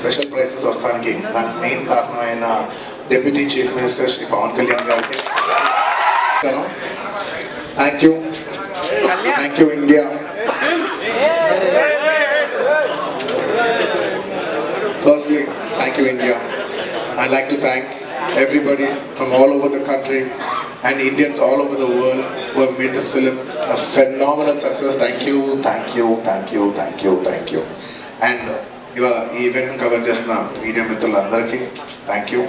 Special prices వస్తానికి దానికి main కారణమైన deputy chief minister Shri Pawan Kalyan గారికి thank you India. Firstly, thank you India. I'd like to thank everybody from all over the country and Indians all over the world who have made this film a phenomenal success. Thank you. And ఇవాళ ఈ ఈవెంట్ని cover చేస్తున్న media మిత్రులందరికీ thank you.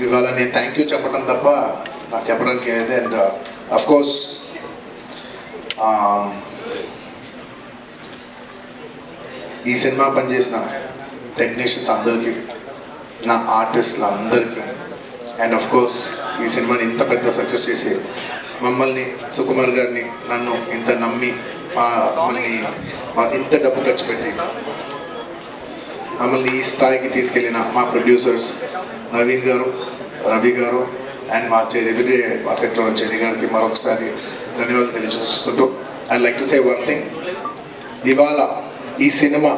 ఇవాళ నేను thank you చెప్పడం తప్ప నాకు చెప్పడానికి ఏదైతే అండ్ అఫ్కోర్స్ ఈ సినిమా పనిచేసిన టెక్నీషియన్స్ అందరికీ, నా ఆర్టిస్టులు అందరికీ అండ్ అఫ్కోర్స్ ఈ సినిమాని ఇంత పెద్ద సక్సెస్ చేసి మమ్మల్ని సుకుమార్ గారిని నన్ను ఇంత నమ్మి మమ్మల్ని ఇంత డబ్బు ఖర్చు పెట్టి మమ్మల్ని ఈ స్థాయికి తీసుకెళ్ళిన మా ప్రొడ్యూసర్స్ నవీన్ గారు, రవి గారు అండ్ మా సెక్టర్ చెన్ని గారికి మరొకసారి ధన్యవాదాలు తెలియజేసుకుంటూ I'd like to say one thing. ఇవాళ ఈ సినిమా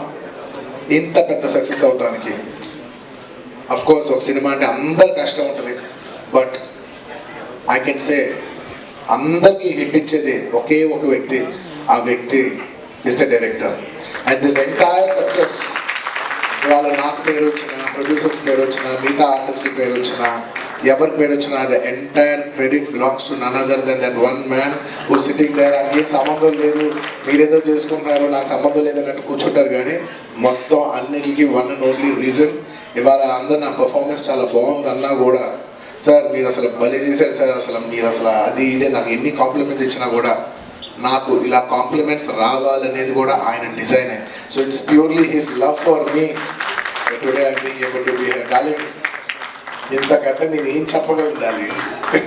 ఇంత పెద్ద సక్సెస్ అవడానికి అఫ్కోర్స్ ఒక సినిమా అంటే అందరు కష్టం ఉంటుంది, బట్ ఐ కెన్ సే అందరికీ హిట్ ఇచ్చేది ఒకే ఒక వ్యక్తి, ఆ వ్యక్తి is the director. And this entire success ఇవాళ నాకు పేరు వచ్చిన, ప్రొడ్యూసర్స్ పేరు వచ్చిన, మిగతా ఆర్టిస్ట్ల పేరు వచ్చిన, ఎవరి పేరు వచ్చినా the entire credit belongs to none other than that one man who sitting there. అదేం సంబంధం లేదు, మీరేదో చేసుకుంటున్నారు, నాకు సంబంధం లేదన్నట్టు కూర్చుంటారు. కానీ మొత్తం అన్నిటికీ వన్ అండ్ ఓన్లీ రీజన్ ఇవాళ అందరు నా పర్ఫార్మెన్స్ చాలా బాగుంది అన్నా కూడా, సార్ మీరు అసలు బలి చేశారు సార్, అసలు మీరు అసలు అది ఇదే నాకు ఎన్ని కాంప్లిమెంట్స్ ఇచ్చినా కూడా నాకు ఇలా కాంప్లిమెంట్స్ రావాలనేది కూడా ఆయన డిజైనే. So it's purely his love for me. Today I being able to be here. Darling, ఇంతకంటే నేను ఏం చెప్పగలను డార్లింగ్,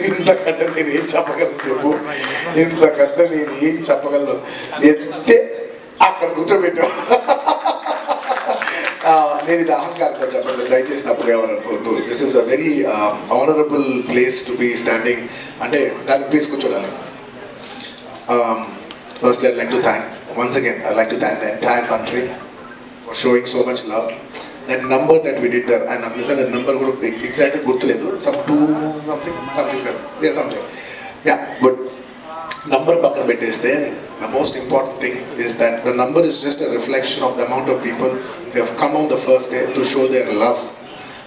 ఇంతకంటే నేను ఏం చెప్పగలను చెప్పు, ఇంతకంటే నేను ఏం చెప్పగలను. ఎత్తే అక్కడ కూర్చోబెట్టాను. నేను ఇది అహంకారంగా చెప్పలేదు, దయచేసి తప్పుగా ఎవరు అనుకోవద్దు. This is a very honourable place to be standing. అంటే దానికి please కూర్చోడాలి. Firstly, I'd like to thank, once again, I'd like to thank the entire country for showing so much love. That number that we did there, and I'm listening to the number exactly gurtuledu, some 2 something sir, yeah something, yeah, but number pakkana petteste, the most important thing is that the number is just a reflection of the amount of people who have come on the first day to show their love.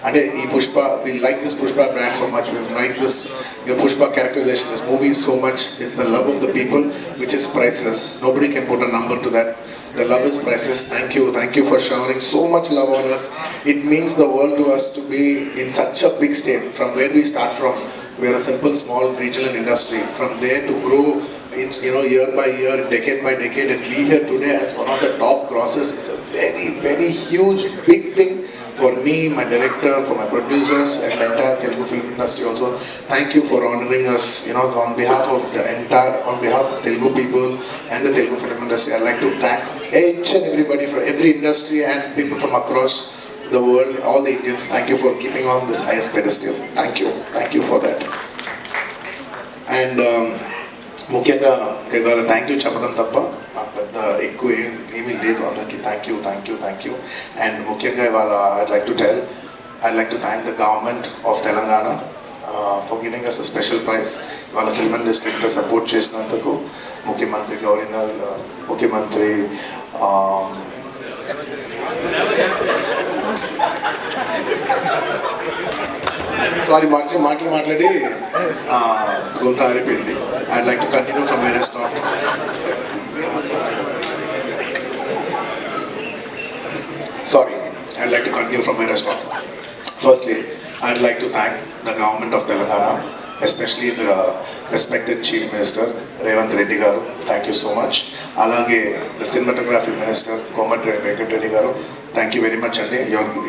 And Pushpa, we like this Pushpa brand so much, we like this Pushpa characterization, this movie so much. It's the love of the people which is priceless. Nobody can put a number to that. The love is priceless. Thank you for showering so much love on us. It means the world to us to be in such a big state. From where we start from, we are a simple small regional industry. From there to grow year by year, decade by decade, and be here today as one of the top grosses is a very, very huge, big thing for me, my director, for my producers, and the entire Telugu film industry also. Thank you for honoring us, on behalf of Telugu people and the Telugu film industry. I'd like to thank each and everybody from every industry and people from across the world, all the Indians. Thank you for keeping on this highest pedestal. Thank you for that. And ముఖ్యంగా ఇవాళ thank you చెప్పడం తప్ప నాకు పెద్ద ఎక్కువ ఏమీ లేదు. అందరికీ థ్యాంక్ యూ. అండ్ ముఖ్యంగా ఇవాళ I'd like to thank the government of Telangana for giving us a special prize. వాళ్ళ ఫిల్మ్ ఇండస్ట్రీకి సపోర్ట్ చేసినందుకు ముఖ్యమంత్రి గవర్నర్, ముఖ్యమంత్రి సారీ మాట్లాడి గొంతు ఆరిపోయింది. I'd like to continue from where I stopped. I'd like to continue from where I stopped. Firstly, I'd like to thank the government of Telangana, especially the respected Chief Minister Revanth Reddy garu. Thank you so much. Alage the cinematography minister Komatri Venkatreddy garu. Thank you very much andi.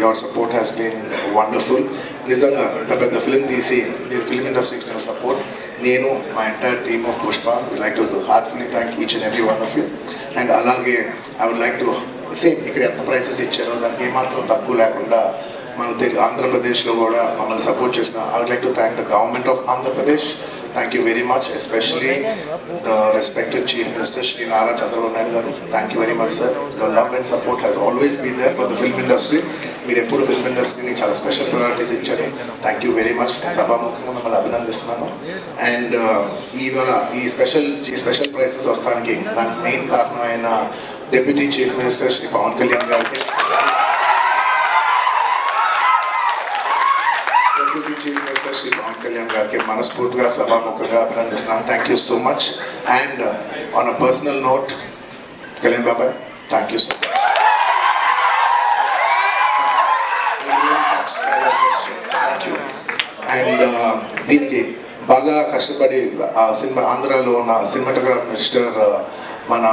Your support has been wonderful. Nizanga inta pedda film disi meer film industry ki support nenu my entire team of Pushpa would like to heartfully thank each and every one of you. And alage I would like to same ikkada enta prices ichcharo daniki matram takku lekunda మన ఆంధ్రప్రదేశ్లో కూడా మమ్మల్ని support చేసిన I would like to thank the government of Andhra Pradesh Thank you very much, especially the respected Chief Minister Shri Nara Chandrababu Naidu garu. Thank you very much, sir. Your love and support has always been there for the film industry. మీరు ఎప్పుడు film ఇండస్ట్రీని చాలా special priorities ఇచ్చారు. Thank you very much. సభాముఖంగా మిమ్మల్ని అభినందిస్తున్నాను. And ఇవాళ ఈ స్పెషల్ ప్రైజెస్ వస్తానికి దానికి మెయిన్ కారణమైన deputy chief minister Shri Pawan Kalyan గారికి, deputy chief minister Shri Pawan Kalyan గారికి మనస్ఫూర్తిగా సభాముఖంగా అభినందిస్తున్నాను. Thank you so much. And on a personal note, Kalyan బాబాయ్, thank you so much. And దీనికి బాగా కష్టపడి సినిమా ఆంధ్రాలో ఉన్న సినిమాటోగ్రాఫ్ మినిస్టర్ మన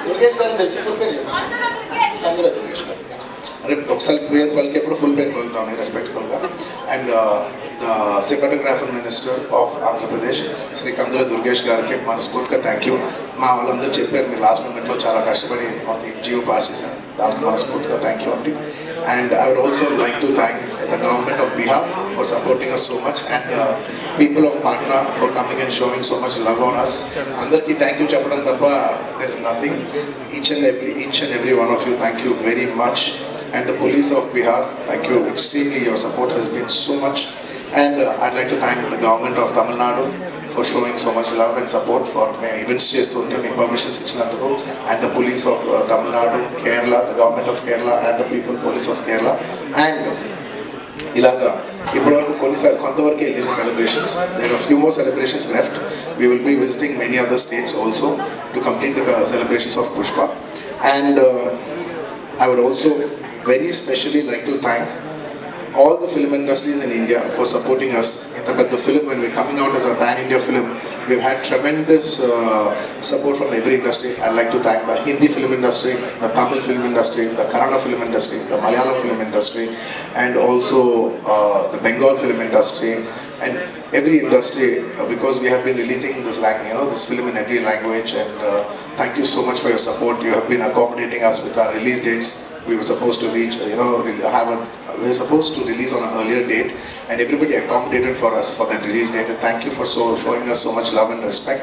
దుర్గేష్ గారు తెలిసి ఫుల్ పేరు అందులో దుర్గేష్ గారు అరే ఒకసారి పేరు పలికేప్పుడు ఫుల్ పేరు పలుకుతాం రెస్పెక్ట్ఫుల్గా. And the cinematographer minister of Andhra Pradesh Shri కందుల దుర్గేష్ గారికి మనస్ఫూర్తిగా థ్యాంక్ యూ. మా వాళ్ళందరూ చెప్పారు మీరు లాస్ట్ మూమెంట్లో చాలా కష్టపడి మాకు జియో పాస్ చేశాను, దానికి మనస్ఫూర్తిగా థ్యాంక్ యూ అండి. And I would also like to thank the government of Bihar for supporting us so much and the people of Patna for coming and showing so much love on us. అందరికీ thank you చెప్పడం తప్ప there is nothing. Each and every one of you thank you very much. And the police of Bihar, thank you extremely, your support has been so much. And I'd like to thank the government of Tamil Nadu for showing so much love and support for my events chestunte me permissions ichinanduku, and the police of Tamil Nadu, Kerala, the government of Kerala and the people police of Kerala. And ఇలాగా ఇప్పటివరకు కొంతవరకు వెళ్ళిన celebrations, there are few more celebrations left. We will be visiting many other states also to complete the celebrations of Pushpa. And I would also very specially like to thank all the film industries in India for supporting us. But the film, when we're coming out as a pan-India film, we've had tremendous support from every industry. I'd like to thank the Hindi film industry, the Tamil film industry, the Kannada film industry, the Malayalam film industry, and also the Bengal film industry, and every industry, because we have been releasing this this film in every language. And thank you so much for your support. You have been accommodating us with our release dates. We were supposed to reach, we were supposed to release on an earlier date, and everybody accommodated for us for that release date. And thank you for showing us so much love and respect.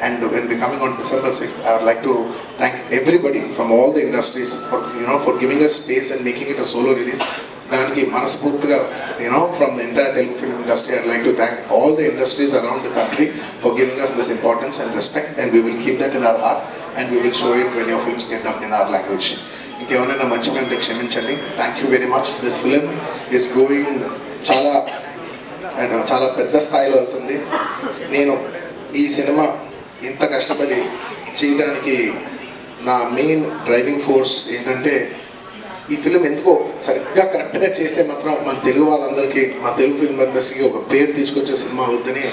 And when we're coming on December 6th, I would like to thank everybody from all the industries for giving us space and making it a solo release. దానికి మనస్ఫూర్తిగా from the entire Telugu film industry, I'd like to thank all the industries around the country for giving us this importance and respect, and we will keep that in our heart and we will show it when your films get dubbed in our language. ఇంకేమైనా మంచిగా క్షమించండి. Thank you very much. This film is going చాలా పెద్ద స్థాయిలో అవుతుంది. నేను ఈ cinema ఇంత కష్టపడి చేయడానికి నా మెయిన్ డ్రైవింగ్ ఫోర్స్ ఏంటంటే, ఈ ఫిలిం ఎందుకో సరిగ్గా కరెక్ట్గా చేస్తే మాత్రం మన తెలుగు వాళ్ళందరికీ, మన తెలుగు ఫిల్మ్ ఇండస్ట్రీకి ఒక పేరు తీసుకొచ్చే సినిమా అవుద్దని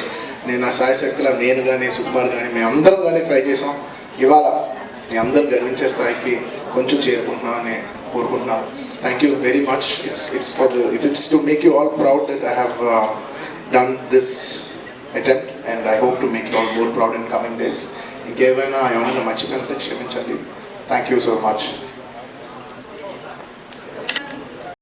నేను నా సాయశక్తిలో నేను కానీ సుకుమార్ కానీ మేము అందరం కానీ ట్రై చేసాం. ఇవాళ మీ అందరు గర్వించే స్థాయికి కొంచెం చేరుకుంటున్నామని కోరుకుంటున్నాను. Thank you very much. It's to make you all proud that I have done this attempt, and I hope to make you all more proud in coming days. ఇంకేమైనా మంచి కంటే క్షమించండి. Thank you so much.